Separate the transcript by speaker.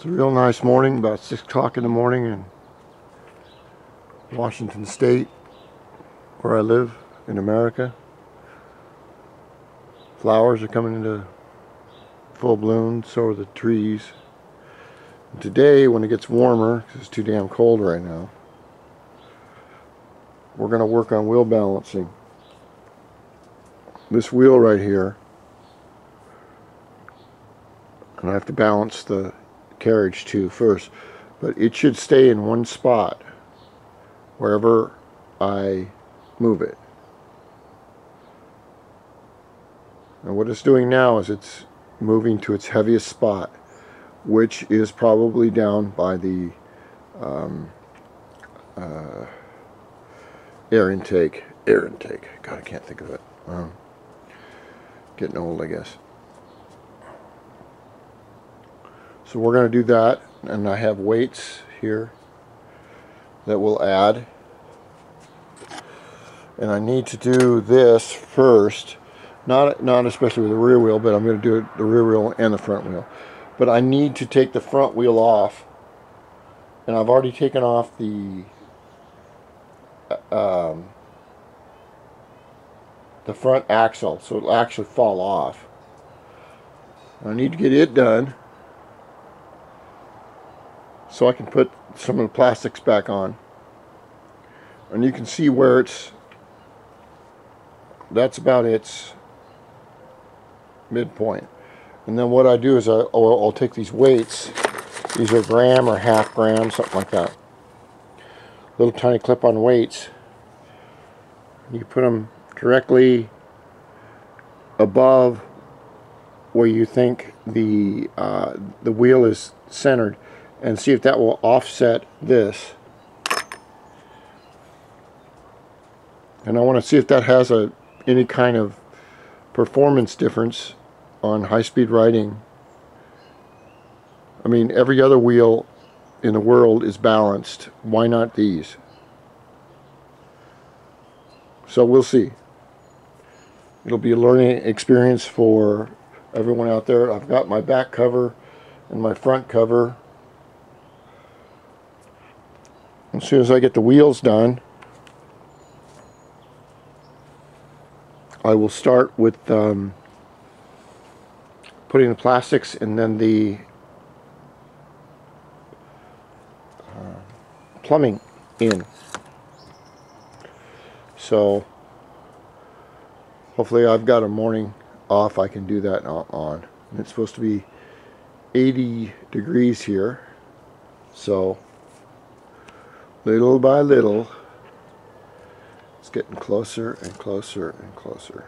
Speaker 1: It's a real nice morning, about 6 o'clock in the morning in Washington State, where I live in America. Flowers are coming into full bloom, so are the trees. And today, when it gets warmer, because it's too damn cold right now, we're going to work on wheel balancing. This wheel right here, and I have to balance the carriage too first, but it should stay in one spot wherever I move it. And what it's doing now is it's moving to its heaviest spot, which is probably down by the air intake. God, I can't think of it. Getting old, I guess. So we're going to do that, and I have weights here that we'll add. And I need to do this first, not especially with the rear wheel, but I'm going to do it the rear wheel and the front wheel. But I need to take the front wheel off, and I've already taken off the front axle, so it'll actually fall off. I need to get it done so I can put some of the plastics back on. And you can see where that's about its midpoint. And then what I do is I'll take these weights. These are gram or half gram, something like that. Little tiny clip-on weights. You put them directly above where you think the wheel is centered, and see if that will offset this. And I want to see if that has any kind of performance difference on high-speed riding. I mean, every other wheel in the world is balanced. Why not these? So we'll see. It'll be a learning experience for everyone out there. I've got my back cover and my front cover. As soon as I get the wheels done, I will start with putting the plastics and then the plumbing in. So hopefully I've got a morning off, I can do that on. And it's supposed to be 80 degrees here, so little by little it's getting closer and closer and closer.